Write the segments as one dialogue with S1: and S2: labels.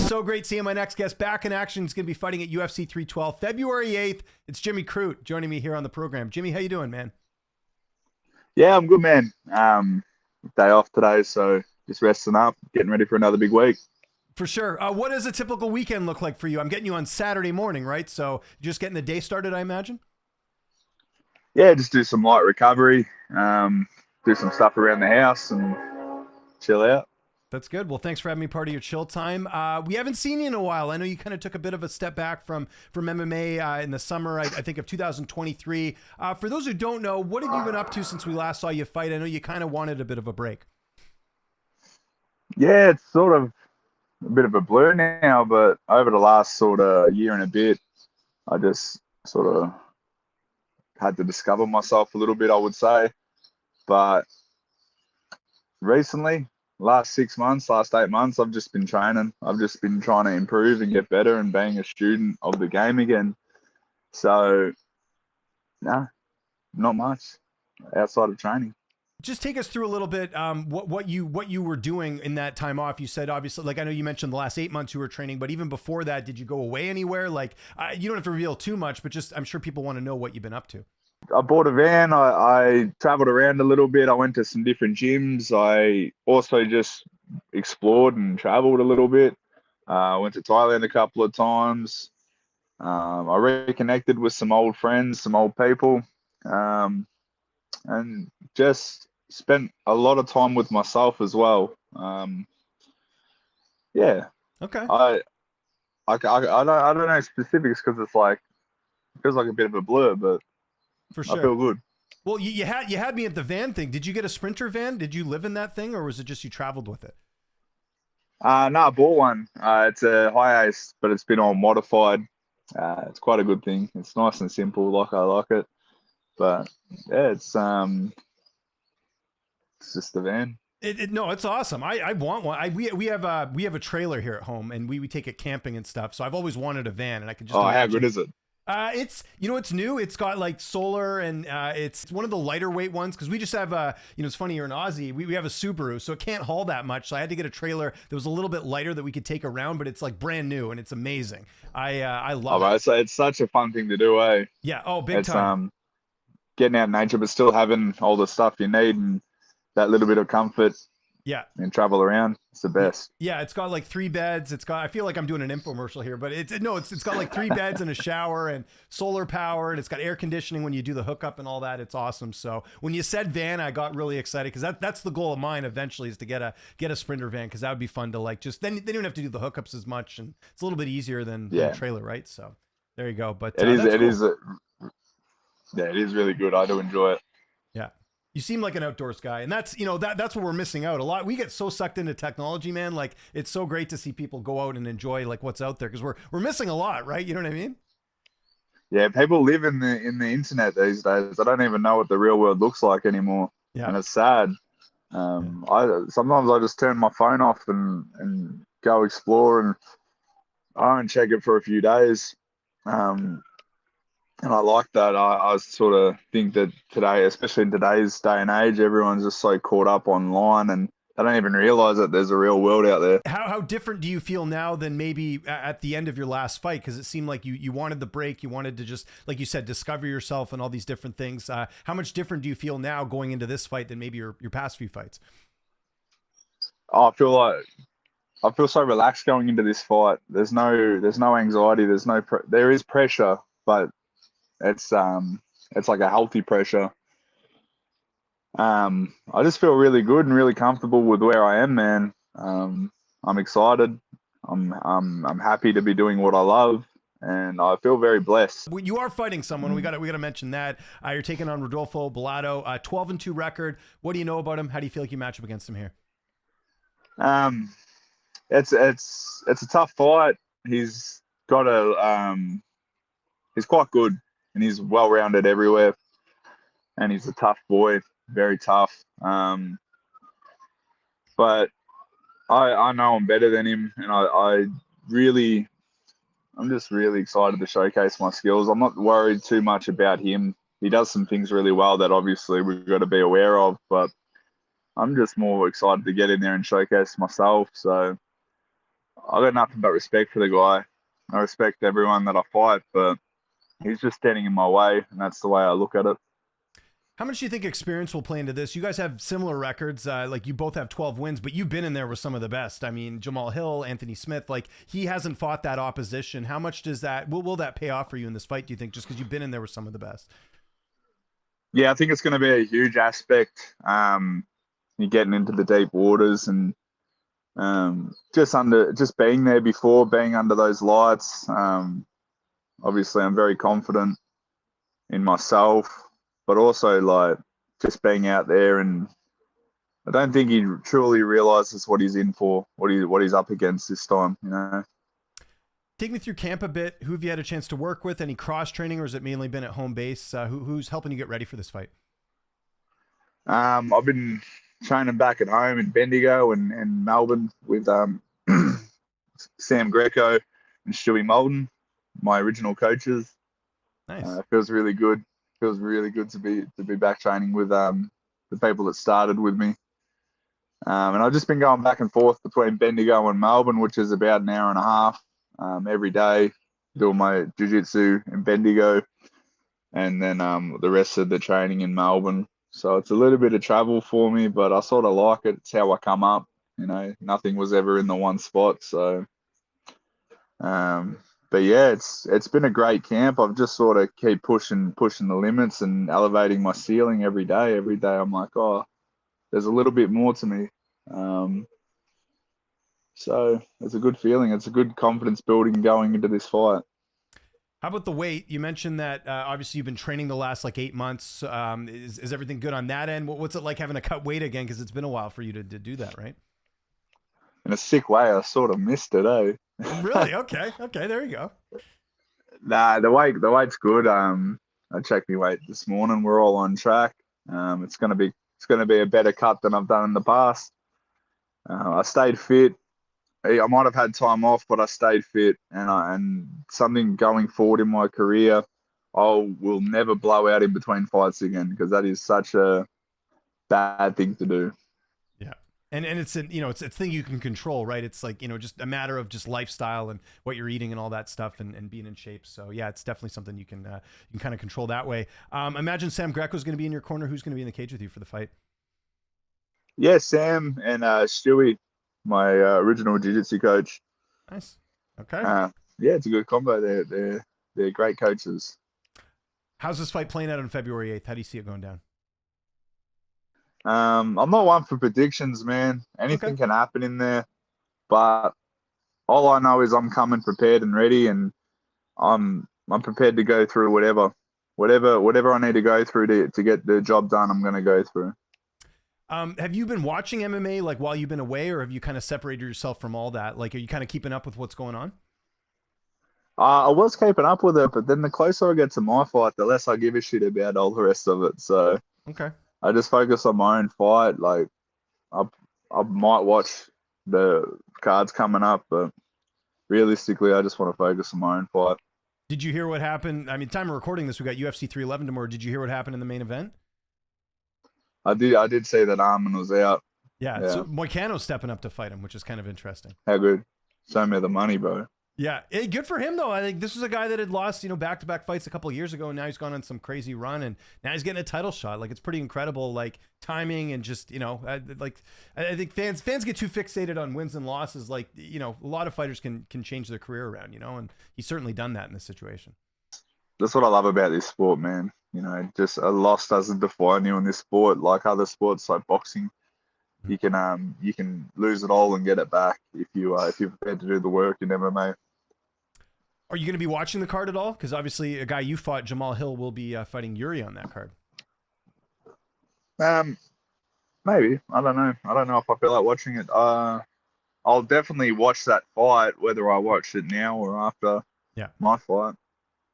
S1: so great seeing my next guest back in action. He's going to be fighting at UFC 312 February 8th. It's Jimmy Crute joining me here on the program. Jimmy, how you doing, man?
S2: Yeah, I'm good, man. Day off today, so just resting up, getting ready for another big week.
S1: For sure. What does a typical weekend look like for you? I'm getting you on Saturday morning, right? So just getting the day started, I imagine?
S2: Yeah, just do some light recovery, do some stuff around the house and chill out.
S1: That's good. Well, thanks for having me part of your chill time. We haven't seen you in a while. I know you kind of took a bit of a step back from MMA in the summer, I think, of 2023. For those who don't know, what have you been up to since we last saw you fight? I know you kind of wanted a bit of a break.
S2: Yeah, it's sort of a bit of a blur now, but over the last sort of year and a bit, I just sort of had to discover myself a little bit, I would say. But recently, last 6 months, last 8 months, I've just been training. I've just been trying to improve and get better and being a student of the game again. So, nah, not much outside of training.
S1: Just take us through a little bit what you were doing in that time off. You said, obviously, like I know you mentioned the last 8 months you were training, but even before that, did you go away anywhere? Like you don't have to reveal too much, but just I'm sure people want to know what you've been up to.
S2: I bought a van. I traveled around a little bit. I went to some different gyms. I also just explored and traveled a little bit. I went to Thailand a couple of times. I reconnected with some old friends, some old people, and just spent a lot of time with myself as well. Yeah,
S1: Okay.
S2: I don't know specifics because it feels like a bit of a blur, but
S1: For
S2: I
S1: sure.
S2: feel good.
S1: Well, you had me at the van thing. Did you get a Sprinter van? Did you live in that thing, or was it just you traveled with it?
S2: No, I bought one. It's a high ace, but it's been all modified. It's quite a good thing. It's nice and simple, like I like it. But yeah, it's just a van.
S1: No, it's awesome. I want one. We have a trailer here at home, and we take it camping and stuff. So I've always wanted a van, and I can just
S2: Oh, how good
S1: imagine.
S2: is it?
S1: It's it's new. It's got like solar, and it's one of the lighter weight ones because we just have it's funny, you're an Aussie. We have a Subaru, so it can't haul that much. So I had to get a trailer that was a little bit lighter that we could take around, but it's like brand new and it's amazing. I love it.
S2: So it's such a fun thing to do, eh?
S1: Yeah. Oh, big
S2: It's
S1: time.
S2: getting out in nature, but still having all the stuff you need and that little bit of comfort
S1: Yeah.
S2: and travel around. It's the best.
S1: Yeah, it's got like 3 beds. I feel like I'm doing an infomercial here, but it's got like 3 beds and a shower and solar power, and it's got air conditioning when you do the hookup and all that. It's awesome. So when you said van, I got really excited because that's the goal of mine eventually is to get a Sprinter van because that would be fun to like just then you don't have to do the hookups as much and it's a little bit easier than a trailer, right? So there you go. But
S2: It is.
S1: that's
S2: It
S1: cool.
S2: is. Yeah, it is really good. I do enjoy it.
S1: Yeah. You seem like an outdoors guy, and that's that's what we're missing out a lot. We get so sucked into technology, man. Like it's so great to see people go out and enjoy like what's out there because we're missing a lot, right? You know what I mean?
S2: Yeah, people live in the internet these days. I don't even know what the real world looks like anymore,
S1: Yeah.
S2: and it's sad. I sometimes I just turn my phone off and go explore, and I don't check it for a few days. And I like that. I sort of think that today, especially in today's day and age, everyone's just so caught up online and they don't even realize that there's a real world out there.
S1: How different do you feel now than maybe at the end of your last fight? Because it seemed like you wanted the break, you wanted to just, like you said, discover yourself and all these different things. How much different do you feel now going into this fight than maybe your past few fights?
S2: I feel so relaxed going into this fight. There's no anxiety. There is pressure, but it's like a healthy pressure. I just feel really good and really comfortable with where I am, man. I'm excited. I'm happy to be doing what I love, and I feel very blessed.
S1: You are fighting someone. We got to mention that. You're taking on Rodolfo Bellato, 12-2 record. What do you know about him? How do you feel like you match up against him here?
S2: It's a tough fight. He's quite good and he's well rounded everywhere, and he's a tough boy, very tough. But I know I'm better than him, and I'm just really excited to showcase my skills. I'm not worried too much about him. He does some things really well that obviously we've got to be aware of, but I'm just more excited to get in there and showcase myself. So I got nothing but respect for the guy. I respect everyone that I fight, but he's just standing in my way, and that's the way I look at it.
S1: How much do you think experience will play into this? You guys have similar records. Like you both have 12 wins, but you've been in there with some of the best. I mean, Jamal Hill, Anthony Smith, like he hasn't fought that opposition. How much does that, will that pay off for you in this fight, do you think, just because you've been in there with some of the best?
S2: Yeah, I think it's going to be a huge aspect. You're getting into the deep waters and just being there before, being under those lights. Obviously, I'm very confident in myself, but also like just being out there, and I don't think he truly realizes what he's in for, what he's up against this time. You know.
S1: Take me through camp a bit. Who have you had a chance to work with? Any cross training, or has it mainly been at home base? Who's helping you get ready for this fight?
S2: I've been training back at home in Bendigo and Melbourne with Sam Greco and Stewie Molden, my original coaches.
S1: Nice.
S2: Feels really good. Feels really good to be back training with the people that started with me. And I've just been going back and forth between Bendigo and Melbourne, which is about an hour and a half every day, doing my jiu-jitsu in Bendigo, and then the rest of the training in Melbourne. So it's a little bit of travel for me, but I sort of like it. It's how I come up. You know, nothing was ever in the one spot. So, but yeah, it's been a great camp. I've just sort of keep pushing the limits and elevating my ceiling every day. Every day I'm like, oh, there's a little bit more to me. So it's a good feeling. It's a good confidence building going into this fight.
S1: How about the weight? You mentioned that obviously you've been training the last like 8 months. Is everything good on that end? What's it like having to cut weight again? Because it's been a while for you to do that, right?
S2: In a sick way, I sort of missed it, eh?
S1: Really? Okay. There you go.
S2: Nah, the weight's good. I checked my weight this morning. We're all on track. It's gonna be a better cut than I've done in the past. I stayed fit. I might have had time off, but I stayed fit, and something going forward in my career, I will never blow out in between fights again, because that is such a bad thing to do.
S1: Yeah. And it's it's a thing you can control, right? It's like, just a matter of just lifestyle and what you're eating and all that stuff, and being in shape. So yeah, it's definitely something you can kind of control that way. Imagine Sam Greco's going to be in your corner. Who's going to be in the cage with you for the fight?
S2: Yeah, Sam and Stewie, my original jiu-jitsu coach.
S1: Nice. Okay.
S2: Yeah, it's a good combo. They're great coaches.
S1: How's this fight playing out on February 8th? How do you see it going down?
S2: I'm not one for predictions, man. Anything can happen in there, but all I know is I'm coming prepared and ready, and I'm prepared to go through whatever I need to go through to get the job done. I'm going to go through.
S1: Have you been watching MMA like while you've been away, or have you kind of separated yourself from all that? Like, are you kind of keeping up with what's going on?
S2: I was keeping up with it, but then the closer I get to my fight, the less I give a shit about all the rest of it. So
S1: okay,
S2: I just focus on my own fight. Like I might watch the cards coming up, but realistically, I just want to focus on my own fight.
S1: Did you hear what happened? I mean, time of recording this, we got UFC 311 tomorrow. Did you hear what happened in the main event?
S2: I did see that Armin was out.
S1: Yeah. So Moicano's stepping up to fight him, which is kind of interesting.
S2: How good? Show me the money, bro.
S1: Yeah. Hey, good for him, though. I think this was a guy that had lost, back-to-back fights a couple of years ago, and now he's gone on some crazy run, and now he's getting a title shot. Like, it's pretty incredible, like, timing and just, I think fans get too fixated on wins and losses. Like, a lot of fighters can change their career around, and he's certainly done that in this situation.
S2: That's what I love about this sport, man. Just a loss doesn't define you in this sport. Like other sports, like boxing, you can lose it all and get it back if you're prepared to do the work in MMA.
S1: Are you going to be watching the card at all? Because obviously, a guy you fought, Jamal Hill, will be fighting Yuri on that card.
S2: Maybe. I don't know. I don't know if I feel like watching it. I'll definitely watch that fight, whether I watch it now or after my fight.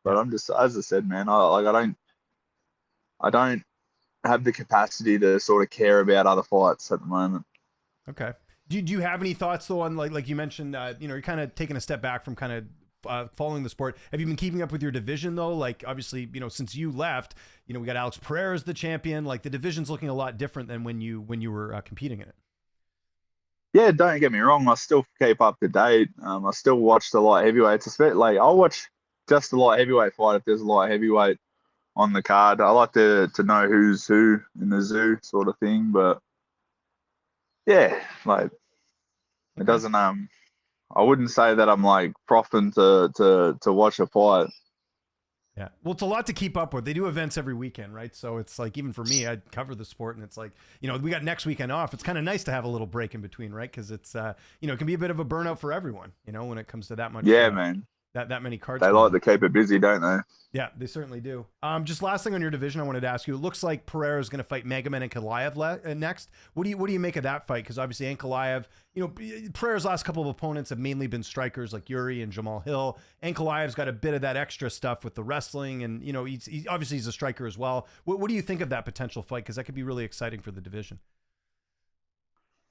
S2: But I'm just, as I said, man, I don't have the capacity to sort of care about other fights at the moment.
S1: Okay. Do you have any thoughts though on like you mentioned, you're kind of taking a step back from kind of following the sport. Have you been keeping up with your division though? Like obviously, since you left, we got Alex Pereira as the champion. Like the division's looking a lot different than when you were competing in it.
S2: Yeah, don't get me wrong. I still keep up to date. I still watch the light heavyweights. Especially, like, I'll watch just the light heavyweight fight if there's a light heavyweight on the card. I like to know who's who in the zoo sort of thing. But yeah, like it
S1: Okay.
S2: doesn't. I wouldn't say that I'm like profiting to watch a fight.
S1: Yeah. Well, it's a lot to keep up with. They do events every weekend, right? So it's like, even for me, I cover the sport and it's like, we got next weekend off. It's kind of nice to have a little break in between, right? Because it's, it can be a bit of a burnout for everyone, when it comes to that much,
S2: Yeah, man.
S1: that many cards
S2: They
S1: going
S2: like
S1: on.
S2: to keep it busy, don't they?
S1: Yeah, they certainly do. Just last thing on your division, I wanted to ask you. It looks like Pereira is going to fight Magomed and Ankalaev next. What do you make of that fight? Because obviously Ankalaev, Pereira's last couple of opponents have mainly been strikers like Yuri and Jamal Hill. Ankalaev's got a bit of that extra stuff with the wrestling, and he's obviously he's a striker as well. What do you think of that potential fight? Because that could be really exciting for the division.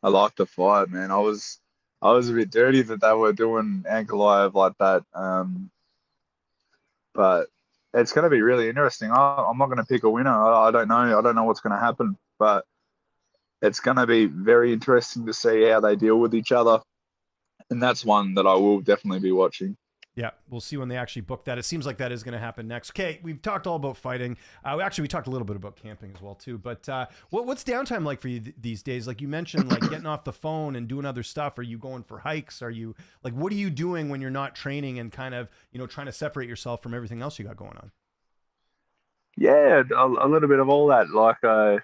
S2: I like the fight, man. I was a bit dirty that they were doing Ankalaev like that. But it's going to be really interesting. I'm not going to pick a winner. I don't know. I don't know what's going to happen, but it's going to be very interesting to see how they deal with each other. And that's one that I will definitely be watching.
S1: Yeah, we'll see when they actually book that. It seems like that is going to happen next. Okay, we've talked all about fighting. Actually, we talked a little bit about camping as well too. But what's downtime like for you these days? Like you mentioned, like getting off the phone and doing other stuff. Are you going for hikes? Are you like, what are you doing when you're not training and kind of trying to separate yourself from everything else you got going on?
S2: Yeah, a little bit of all that. Like I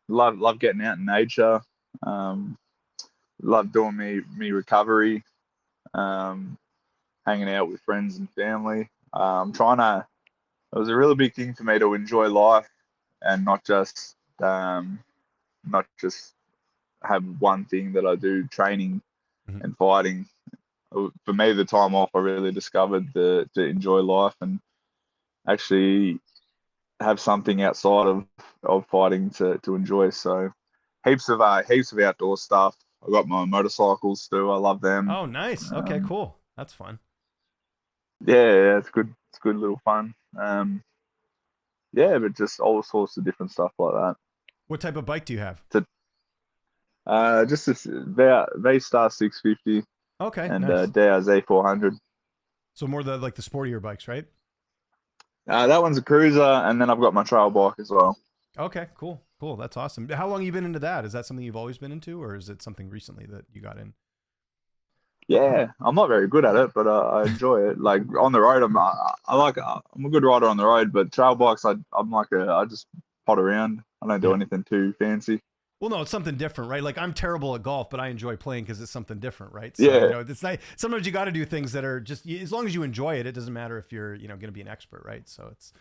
S2: love getting out in nature. Um, Love doing me recovery. Um, Hanging out with friends and family. Trying to. It was a really big thing for me to enjoy life and um, not just have one thing that I do, training
S1: Mhm.
S2: and fighting. For me, the time off, I really discovered to enjoy life and actually have something outside of fighting to enjoy. So heaps of outdoor stuff. I got my motorcycles too. I love them.
S1: Oh, nice. Okay,
S2: Um,
S1: cool. That's fun.
S2: yeah, it's good. It's good little fun. Yeah, but just all sorts of different stuff like that.
S1: What type of bike do you have?
S2: To just this V Star 650
S1: Okay,
S2: and
S1: nice.
S2: Dow Z 400.
S1: So more the sportier bikes, right?
S2: That one's a cruiser, and then I've got my trail bike as well.
S1: Okay, cool, cool. That's awesome. How long have you been into that? Is that something you've always been into, or is it something recently that you got in?
S2: Yeah, I'm not very good at it, but I enjoy it. Like on the road, I'm a good rider on the road, but trail bikes, I just pot around. I don't do
S1: Yeah.
S2: anything too fancy.
S1: Well, no, it's something different, right? Like I'm terrible at golf, but I enjoy playing because it's something different, right? So
S2: Yeah,
S1: it's nice. Sometimes you got to do things that are just as long as you enjoy it. It doesn't matter if you're going to be an expert, right? So it's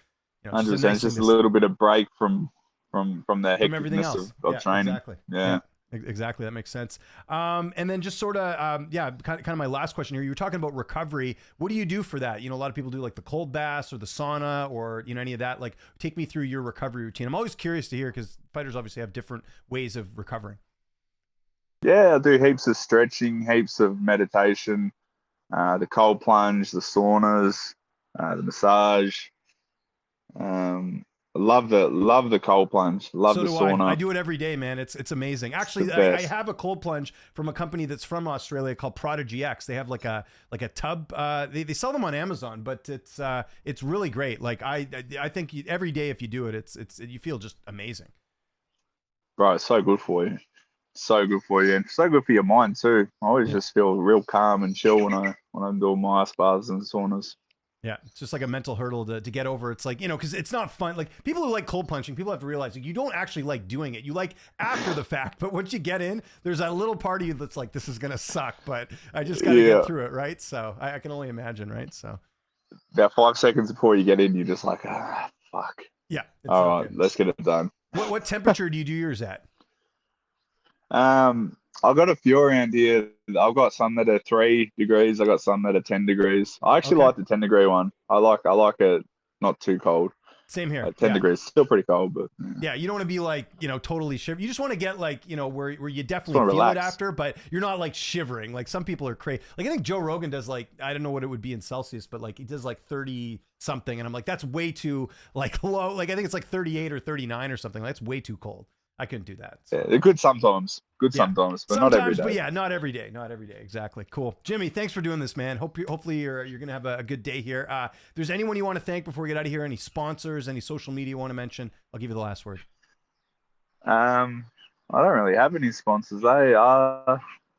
S1: it's just a
S2: 100%.
S1: nice
S2: It's
S1: thing
S2: just a
S1: to
S2: little bit of break from the
S1: from everything
S2: hecticness
S1: else.
S2: of
S1: Yeah,
S2: training.
S1: exactly.
S2: Yeah.
S1: Yeah, exactly. That makes sense. And then just sort of, kind of my last question here. You were talking about recovery. What do you do for that? A lot of people do like the cold baths or the sauna or, any of that. Like, take me through your recovery routine. I'm always curious to hear because fighters obviously have different ways of recovering.
S2: Yeah, I do heaps of stretching, heaps of meditation, the cold plunge, the saunas, the massage. I love the cold plunge. Love
S1: So
S2: the
S1: do I. I
S2: sauna.
S1: do it every day, man. It's amazing.
S2: It's the
S1: Actually, I
S2: best.
S1: have a cold plunge from a company that's from Australia called Prodigy X. They have like a tub. They sell them on Amazon, but it's really great. Like I think every day if you do it, it's you feel just amazing.
S2: Bro, it's so good for you. So good for you, and so good for your mind too. I always
S1: Yeah.
S2: just feel real calm and chill when I'm doing my ice baths and saunas.
S1: Yeah, it's just like a mental hurdle to get over. It's like, because it's not fun. Like people who like cold punching, people have to realize like you don't actually like doing it. You like after the fact, but once you get in, there's that little part of you that's like, this is gonna suck, but I just got to
S2: Yeah,
S1: get through it, right? So I can only imagine, right? So
S2: about 5 seconds before you get in, you're just like, fuck.
S1: yeah, it's
S2: All
S1: not
S2: right,
S1: good.
S2: let's get it done.
S1: What temperature do you do yours at?
S2: I've got a few around here. I've got some that are 3 degrees. I got some that are 10 degrees. I actually
S1: Okay,
S2: like the 10-degree one. I like it not too cold.
S1: same here.
S2: Like ten
S1: Yeah.
S2: degrees, still pretty cold, but yeah.
S1: Yeah, you don't want to be like, totally shiver. You just want to get like, where you
S2: Just
S1: definitely
S2: want to
S1: feel it
S2: relax.
S1: after, but you're not like shivering. Like some people are crazy. Like I think Joe Rogan does like, I don't know what it would be in Celsius, but like he does like 30 something. And I'm like, that's way too like low. Like I think it's like 38 or 39 or something. That's way too cold. I couldn't do that.
S2: Yeah,
S1: So.
S2: they're good sometimes. Good
S1: Yeah.
S2: sometimes, but not every
S1: Sometimes, but
S2: day.
S1: yeah, not every day. Not every day. Exactly. Cool. Jimmy, thanks for doing this, man. Hopefully you're gonna have a good day here. If there's anyone you want to thank before we get out of here, any sponsors, any social media you want to mention, I'll give you the last word.
S2: I don't really have any sponsors.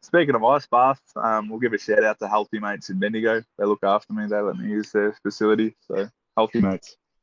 S2: Speaking of ice baths, we'll give a shout out to Healthy Mates in Bendigo. They look after me. They let me use their facility. So Healthy Mates.